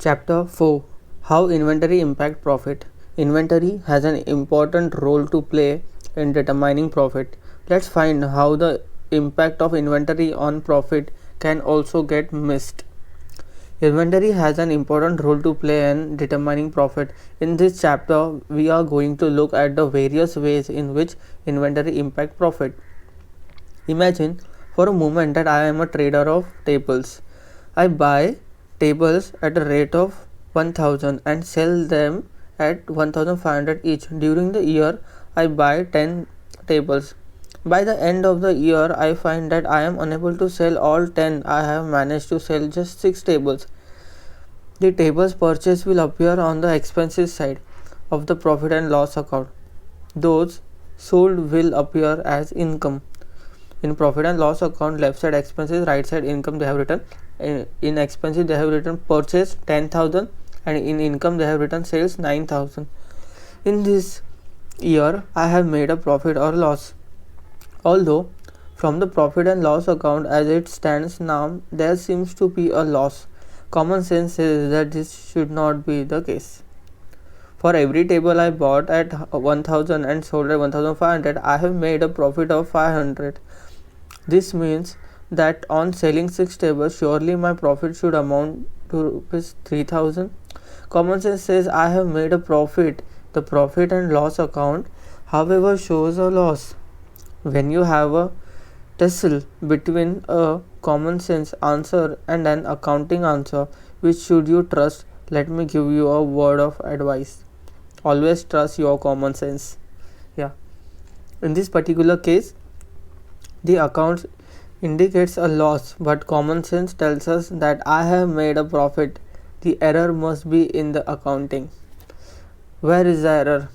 Chapter 4: How Inventory Impact Profit. Inventory has an important role to play in determining profit. Let's find how the impact of inventory on profit can also get missed. Inventory has an important role to play in determining profit. In this chapter, we are going to look at the various ways in which inventory impact profit. Imagine for a moment that I am a trader of tables. I buy tables at a rate of 1000 and sell them at 1500 each. During the year, I buy 10 tables. By the end of the year, I find that I am unable to sell all 10. I have managed to sell just 6 tables. The tables purchased will appear on the expenses side of the profit and loss account. Those sold will appear as income. In profit and loss account, left side expenses, right side income, they have written. In expenses, they have written purchase 10,000, and in income, they have written sales 9,000. In this year, I have made a profit or loss. Although from the profit and loss account as it stands now, there seems to be a loss. Common sense says that this should not be the case. For every table I bought at 1000 and sold at 1500, I have made a profit of 500. This means that on selling 6 tables, surely my profit should amount to ₹3,000. Common sense says I have made a profit. The profit and loss account, however, shows a loss. When you have a tussle between a common sense answer and an accounting answer, which should you trust? Let me give you a word of advice. Always trust your common sense. In this particular case, the account indicates a loss, but common sense tells us that I have made a profit. The error must be in the accounting. Where is the error?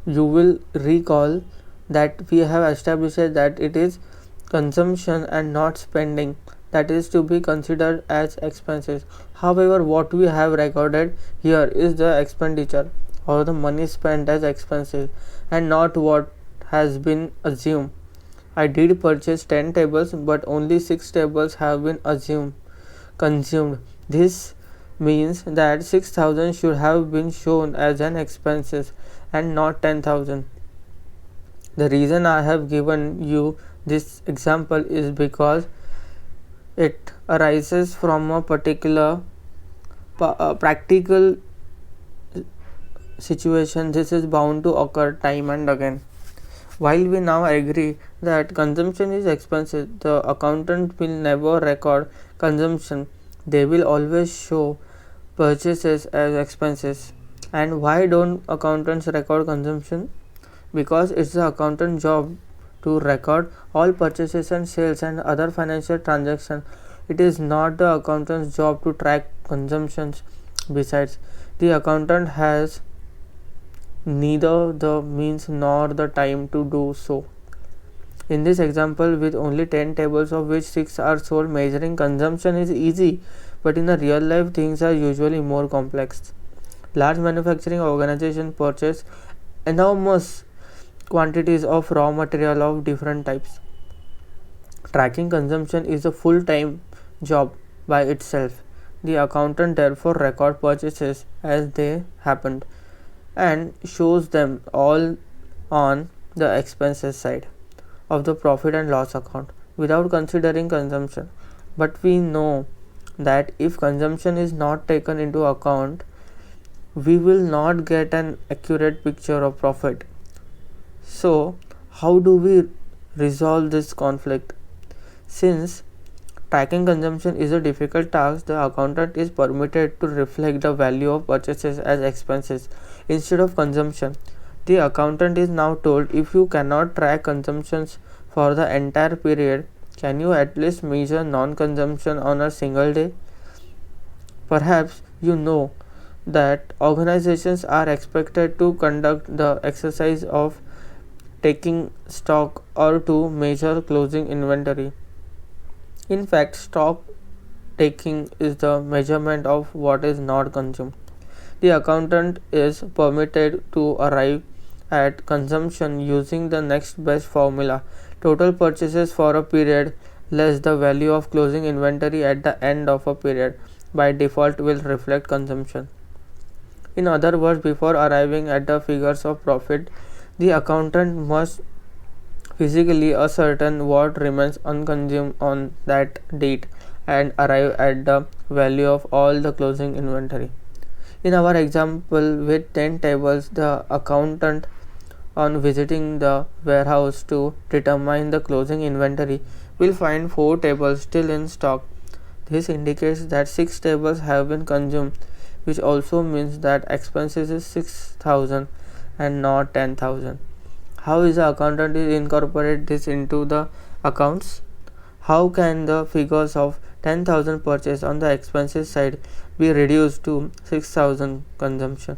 You will recall that we have established that it is consumption and not spending that is to be considered as expenses. However, what we have recorded here is the expenditure or the money spent as expenses and not what has been assumed. I did purchase 10 tables, but only 6 tables have been consumed. This means that 6,000 should have been shown as an expenses and not 10,000. The reason I have given you this example is because it arises from a particular practical situation. This is bound to occur time and again. While we now agree that consumption is expensive, the accountant will never record consumption. They will always show purchases as expenses. And why don't accountants record consumption? Because it's the accountant's job to record all purchases and sales and other financial transactions. It is not the accountant's job to track consumptions. Besides, the accountant has neither the means nor the time to do so. In this example, with only 10 tables of which 6 are sold, measuring consumption is easy, but in the real life things are usually more complex. Large manufacturing organizations purchase enormous quantities of raw material of different types. Tracking consumption is a full-time job by itself. The accountant therefore records purchases as they happened and shows them all on the expenses side of the profit and loss account without considering consumption. But we know that if consumption is not taken into account, we will not get an accurate picture of profit. So, how do we resolve this conflict? Since tracking consumption is a difficult task, the accountant is permitted to reflect the value of purchases as expenses instead of consumption. The accountant is now told, if you cannot track consumptions for the entire period, can you at least measure non-consumption on a single day? Perhaps you know that organizations are expected to conduct the exercise of taking stock or to measure closing inventory. In fact, stock taking is the measurement of what is not consumed. The accountant is permitted to arrive at consumption using the next best formula: total purchases for a period less the value of closing inventory at the end of a period. by default will reflect consumption. In other words, before arriving at the figures of profit, the accountant must physically ascertain what remains unconsumed on that date and arrive at the value of all the closing inventory. In our example with 10 tables, the accountant, on visiting the warehouse to determine the closing inventory, will find 4 tables still in stock. This indicates that 6 tables have been consumed, which also means that expenses is 6,000 and not 10,000. How is the accountant incorporate this into the accounts? How can the figures of 10,000 purchase on the expenses side be reduced to 6,000 consumption?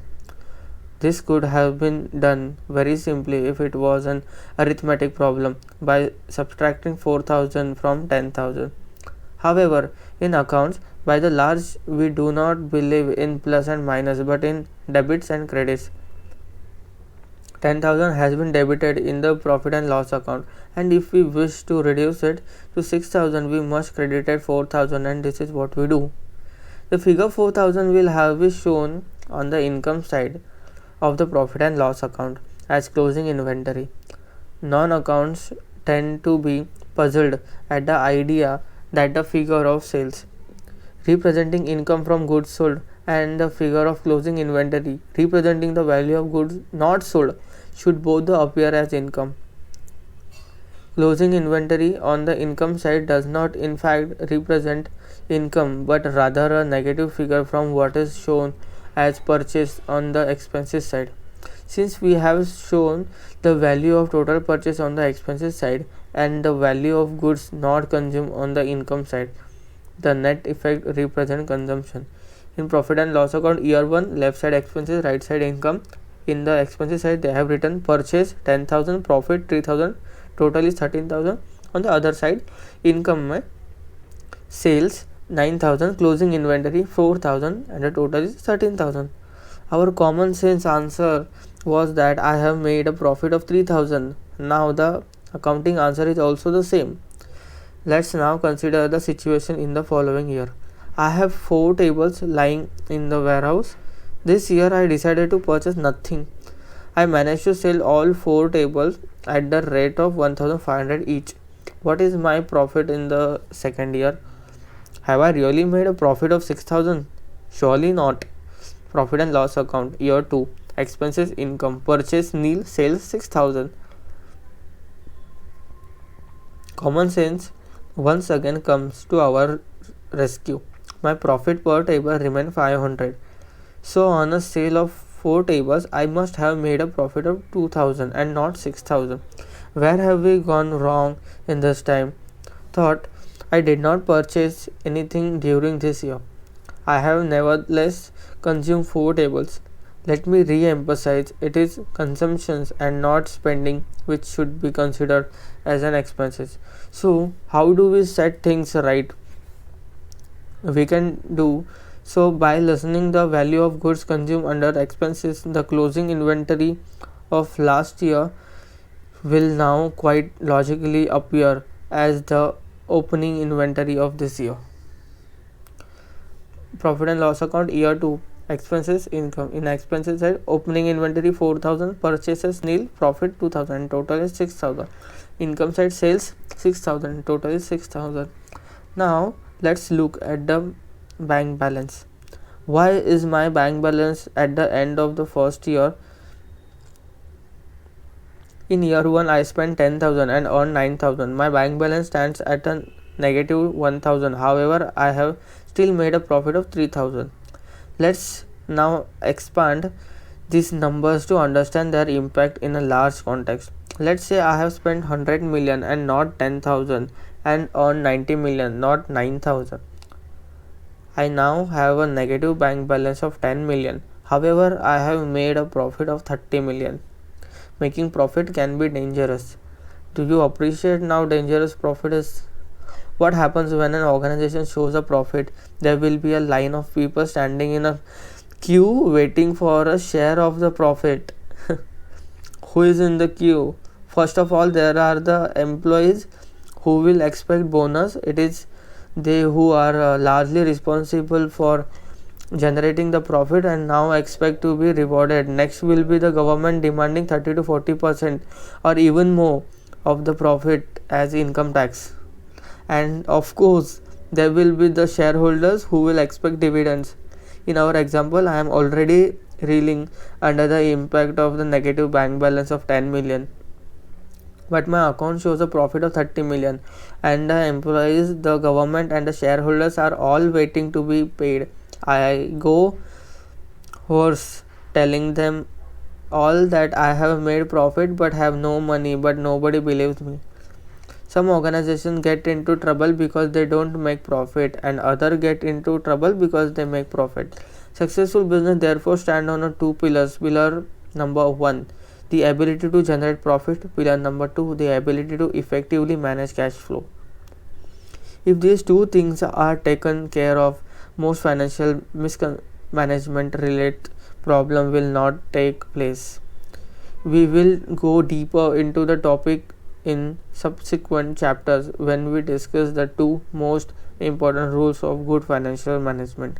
This could have been done very simply if it was an arithmetic problem by subtracting 4,000 from 10,000. However, in accounts, by the large, we do not believe in plus and minus but in debits and credits. 10,000 has been debited in the profit and loss account, and if we wish to reduce it to 6,000, we must credit 4,000, and this is what we do. The figure 4,000 will have been shown on the income side of the profit and loss account as closing inventory. Non-accounts tend to be puzzled at the idea that the figure of sales representing income from goods sold and the figure of closing inventory representing the value of goods not sold should both appear as income. Closing inventory on the income side does not in fact represent income but rather a negative figure from what is shown as purchase on the expenses side. Since we have shown the value of total purchase on the expenses side and the value of goods not consumed on the income side, the net effect represents consumption. In profit and loss account, year 1, left side expenses, right side income. In the expenses side, they have written purchase 10,000, profit 3,000, total is 13,000. On the other side, income sales 9,000, closing inventory 4,000, and the total is 13,000. Our common sense answer was that I have made a profit of 3,000. Now the accounting answer is also the same. Let's now consider the situation in the following year. I have 4 tables lying in the warehouse. This year I decided to purchase nothing. I managed to sell all 4 tables at the rate of 1,500 each. What is my profit in the second year? Have I really made a profit of 6,000? Surely not. Profit and loss account, year 2, expenses, income, purchase nil, sales 6,000. Common sense once again comes to our rescue. My profit per table remained 500. So on a sale of 4 tables, I must have made a profit of 2,000 and not 6,000. Where have we gone wrong in this time? Thought, I did not purchase anything during this year. I have nevertheless consumed 4 tables. Let me re-emphasize, it is consumptions and not spending which should be considered as an expenses. So how do we set things right? We can do so by listening the value of goods consumed under expenses. The closing inventory of last year will now quite logically appear as the opening inventory of this year. Profit and loss account, year 2, expenses, income. In expenses side, opening inventory 4,000, purchases nil, profit 2,000, total is 6,000. Income side, sales 6,000, total is 6,000. Now let's look at the bank balance. Why is my bank balance at the end of the first year? In year 1 I spent 10,000 and earned 9,000. My bank balance stands at a negative 1,000. However, I have still made a profit of 3,000. Let's now expand these numbers to understand their impact in a large context. Let's say I have spent 100 million and not 10,000 and earned 90 million, not 9,000. I now have a negative bank balance of 10 million. However, I have made a profit of 30 million. Making profit can be dangerous. Do you appreciate how dangerous profit is? What happens when an organization shows a profit? There will be a line of people standing in a queue waiting for a share of the profit. Who is in the queue? First of all, there are the employees who will expect bonus. It is they who are largely responsible for generating the profit and now expect to be rewarded. Next will be the government demanding 30 to 40% or even more of the profit as income tax. And of course, there will be the shareholders who will expect dividends. In our example, I am already reeling under the impact of the negative bank balance of 10 million. But my account shows a profit of 30 million, and the employees, the government, and the shareholders are all waiting to be paid. I go hoarse telling them all that I have made profit but have no money, but nobody believes me. Some organizations get into trouble because they don't make profit, and others get into trouble because they make profit. Successful business therefore stand on two pillars. Pillar number 1, the ability to generate profit. Pillar number 2, the ability to effectively manage cash flow. If these two things are taken care of, most financial mismanagement related problem will not take place. We will go deeper into the topic in subsequent chapters when we discuss the two most important rules of good financial management.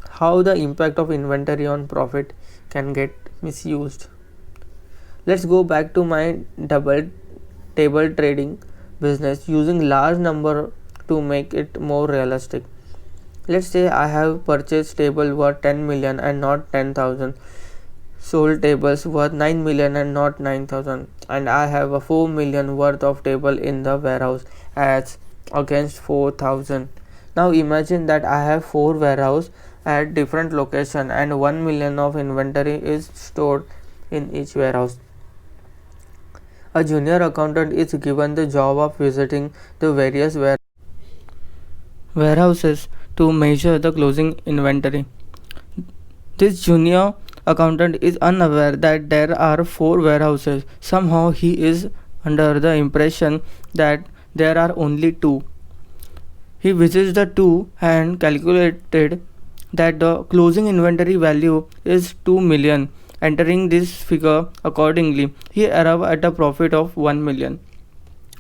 How the impact of inventory on profit can get misused. Let's go back to my double table trading business using large number to make it more realistic. Let's say I have purchased table worth 10 million and not 10,000, sold tables worth 9 million and not 9,000, and I have a 4 million worth of table in the warehouse as against 4,000. Now imagine that I have 4 warehouse at different location and 1 million of inventory is stored in each warehouse. A junior accountant is given the job of visiting the various warehouses to measure the closing inventory. This junior accountant is unaware that there are 4 warehouses. Somehow he is under the impression that there are only 2. He visits the 2 and calculated that the closing inventory value is 2 million. Entering this figure accordingly, he arrived at a profit of 1 million.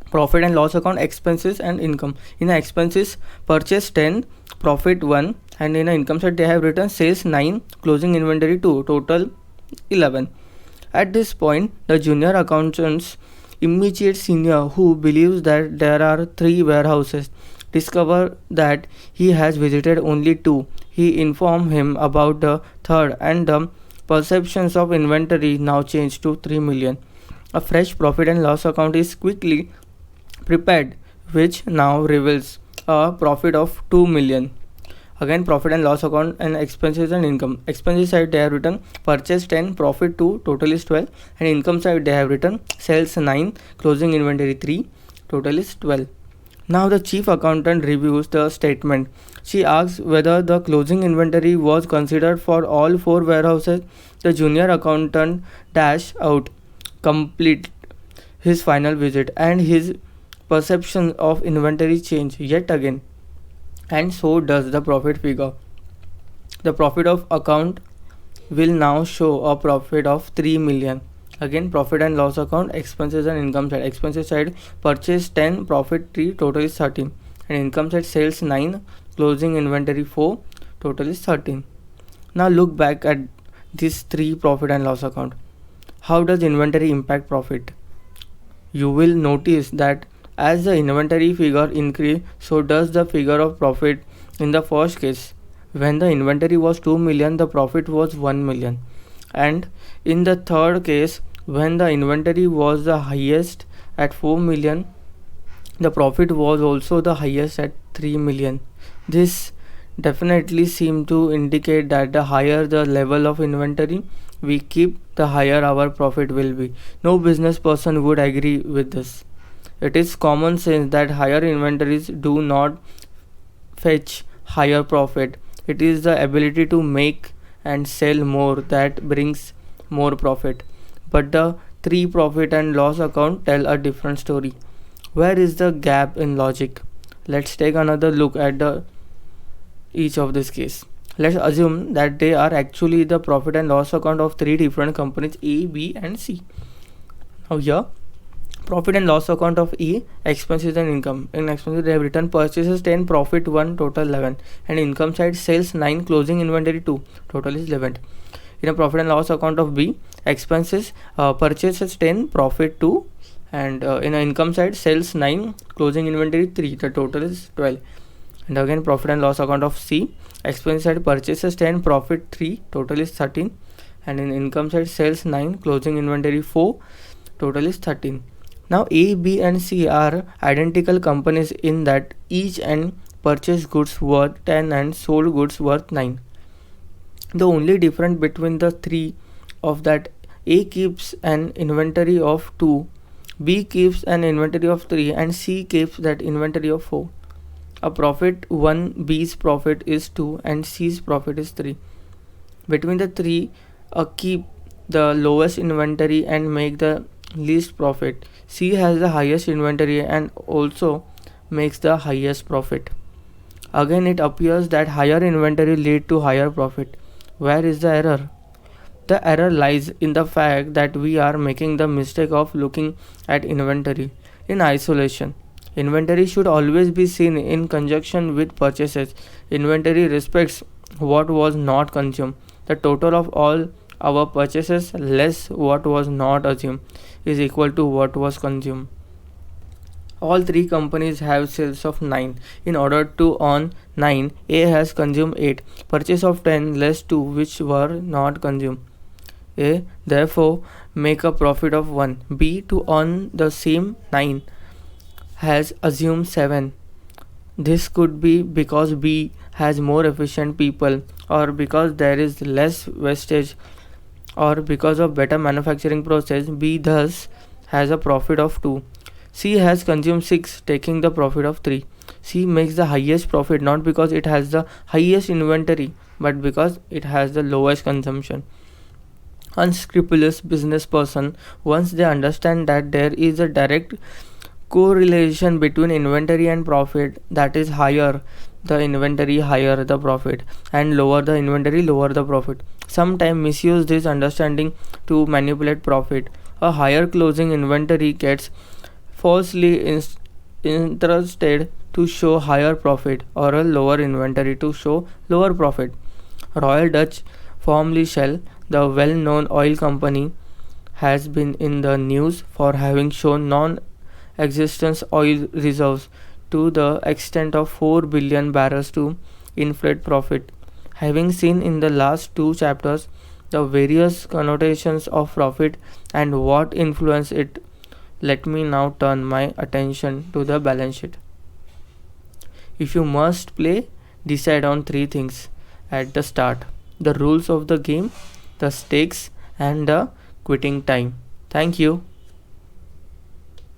Profit and loss account, expenses and income. In the expenses, purchase 10, profit 1, and in the income side they have written sales 9, closing inventory 2, total 11. At this point, the junior accountant's immediate senior, who believes that there are 3 warehouses, discover that he has visited only 2. He informed him about the third, and the perceptions of inventory now changed to 3 million. A fresh profit and loss account is quickly prepared, which now reveals a profit of 2 million. Again, profit and loss account and expenses and income. Expenses side they have written purchase 10, profit 2, total is 12, and income side they have written sales 9, closing inventory 3, total is 12. Now the chief accountant reviews the statement. She asks whether the closing inventory was considered for all 4 warehouses. The junior accountant dash out complete his final visit, and his perception of inventory change yet again, and so does the profit figure. The profit of account will now show a profit of 3 million. Again, profit and loss account, expenses and income side. Expenses side purchase 10, profit 3, total is 13, and income side sales 9, closing inventory 4, total is 13. Now look back at these 3 profit and loss account. How does inventory impact profit? You will notice that as the inventory figure increase, so does the figure of profit. In the first case, when the inventory was 2 million, the profit was 1 million. And in the third case, when the inventory was the highest at 4 million, the profit was also the highest at 3 million. This definitely seems to indicate that the higher the level of inventory we keep, the higher our profit will be. No business person would agree with this. It is common sense that higher inventories do not fetch higher profit. It is the ability to make and sell more that brings more profit. But the 3 profit and loss account tell a different story. Where is the gap in logic? Let's take another look at each of this case. Let's assume that they are actually the profit and loss account of 3 different companies A, B and C. Now here, Profit and loss account of E, expenses and income. In expenses, they have written purchases 10, profit 1, total 11. And income side, sales 9, closing inventory 2, total is 11. In a profit and loss account of B, expenses, purchases 10, profit 2. And in an income side, sales 9, closing inventory 3, the total is 12. And again, profit and loss account of C, expense side, purchases 10, profit 3, total is 13. And in income side, sales 9, closing inventory 4, total is 13. Now A, B and C are identical companies in that each and purchased goods worth 10 and sold goods worth 9. The only difference between the three of that A keeps an inventory of 2, B keeps an inventory of 3 and C keeps that inventory of 4. A profit 1, B's profit is 2 and C's profit is 3. Between the three, keep the lowest inventory and make the least profit. C has the highest inventory and also makes the highest profit. Again, it appears that higher inventory lead to higher profit. Where is the error? The error lies in the fact that we are making the mistake of looking at inventory in isolation. Inventory should always be seen in conjunction with purchases. Inventory respects what was not consumed. The total of all our purchases less what was not assumed is equal to what was consumed. All three companies have sales of 9. In order to earn 9, A has consumed 8. Purchase of 10 less 2 which were not consumed. A therefore make a profit of 1. B to earn the same 9 has assumed 7. This could be because B has more efficient people, or because there is less wastage, or because of better manufacturing process. B thus has a profit of 2. C has consumed 6, taking the profit of 3. C makes the highest profit not because it has the highest inventory but because it has the lowest consumption. Unscrupulous business person, once they understand that there is a direct correlation between inventory and profit, that is higher the inventory higher the profit and lower the inventory lower the profit, sometimes misuse this understanding to manipulate profit. A higher closing inventory gets falsely interested to show higher profit, or a lower inventory to show lower profit. Royal Dutch, formerly Shell, the well-known oil company, has been in the news for having shown non-existent oil reserves to the extent of 4 billion barrels to inflate profit. Having seen in the last two chapters the various connotations of profit and what influence it, let me now turn my attention to the balance sheet. If you must play, decide on 3 things at the start: the rules of the game, the stakes, and the quitting time. Thank you.